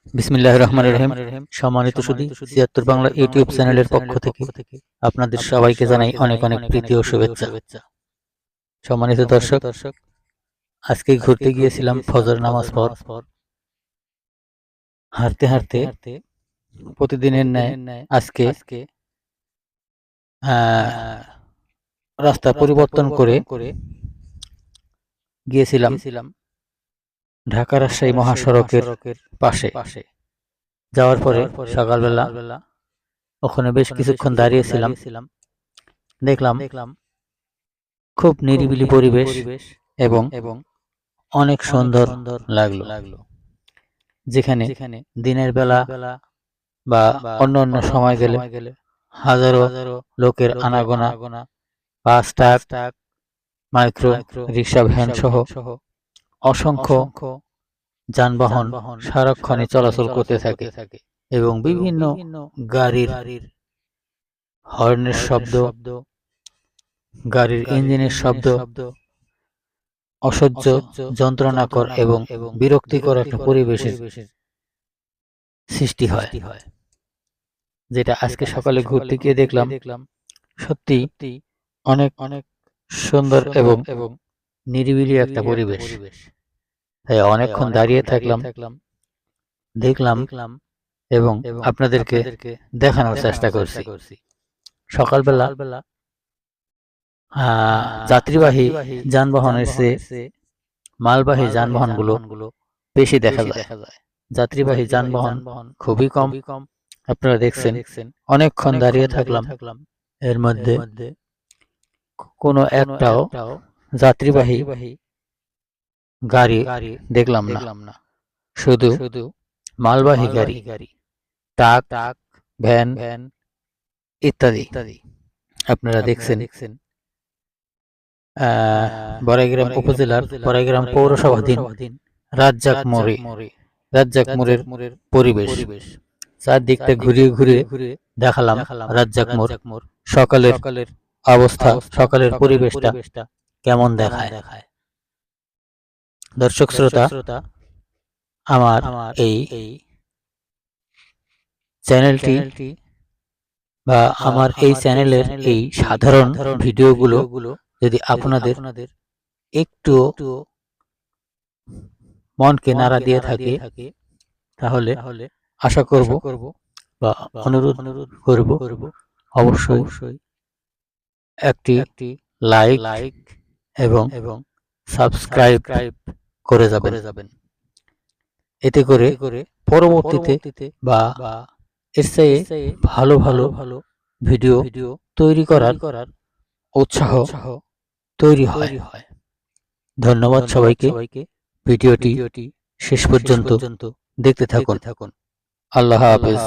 বিসমিল্লাহির রহমানির রহিম। সম্মানিত সুধী, ৭৬ বাংলা ইউটিউব চ্যানেলের পক্ষ থেকে আপনাদের সবাইকে জানাই অনেক অনেক প্রীতি ও শুভেচ্ছা। সম্মানিত দর্শক, আজকে ঘুরতে গিয়েছিলাম ফজর নামাজ পর। হাঁটতে হাঁটতে প্রতিদিনের ন্যায় আজকে রাস্তা পরিবর্তন করে গিয়েছিলাম ঢাকা রাজশাহী মহাসড়কের পাশে। যাওয়ার পরে সকালবেলা ওখানে বেশ কিছুক্ষণ দাঁড়িয়েছিলাম। দেখলাম খুব নিরিবিলি পরিবেশ এবং অনেক সুন্দর লাগলো। যেখানে দিনের বেলা বা অন্য অন্য সময় গেলে হাজারো লোকের আনাগোনা, বাস, ট্রাক, মাইক্রো রিক্সা, ভ্যান সহ অসংখ্য যানবাহন সারাক্ষণই চলাচল করতে থাকে এবং বিভিন্ন গাড়ির হর্নের শব্দ, গাড়ির ইঞ্জিনের শব্দ অসহ্য যন্ত্রণাকর এবং বিরক্তিকর একটা পরিবেশের সৃষ্টি হয়, যেটা আজকে সকালে ঘুরতে গিয়ে দেখলাম সত্যি অনেক অনেক সুন্দর এবং নিরিবিলি একটা পরিবেশ। তাই অনেকক্ষণ দাঁড়িয়ে থাকলাম, দেখলাম এবং আপনাদেরকে দেখানোর চেষ্টা করছি। সকালবেলা যাত্রীবাহী যানবাহনের চেয়ে মালবাহী যানবাহনগুলো বেশি দেখা যায়। যাত্রীবাহী যানবাহন খুবই কম। আপনারা দেখছেন অনেকক্ষণ দাঁড়িয়ে থাকলাম, এর মধ্যে কোনো একটাও যাত্রীবাহী গাড়ি দেখলাম না। শুধু মালবাহী গাড়ি, ট্রাক, ভ্যান ইত্যাদি আপনারা দেখছেন। বড়াইগ্রাম উপজেলার বড়াইগ্রাম পৌরসভাধীন রাজ্জাক মোড়ের পরিবেশ। চারদিকটা ঘুরিয়ে ঘুরিয়ে দেখালাম রাজ্জাক মোড়। সকালের অবস্থা, সকালের পরিবেশটা কেমন দেখায়। দর্শক শ্রোতা, আমার এই চ্যানেলটি বা আমার এই চ্যানেলের এই সাধারণ ভিডিওগুলো যদি আপনাদের একটু মনকে নাড়া দিয়ে থাকে, তাহলে আশা করব বা অনুরোধ করব অবশ্যই একটি লাইক এবং সাবস্ক্রাইব করে যাবেন। এতে করে পরবর্তীতে বা এর চেয়ে ভালো ভালো ভিডিও তৈরি করার উৎসাহ তৈরি হয়। ধন্যবাদ সবাইকে। ভিডিওটি শেষ পর্যন্ত দেখতে থাকুন। আল্লাহ হাফেজ।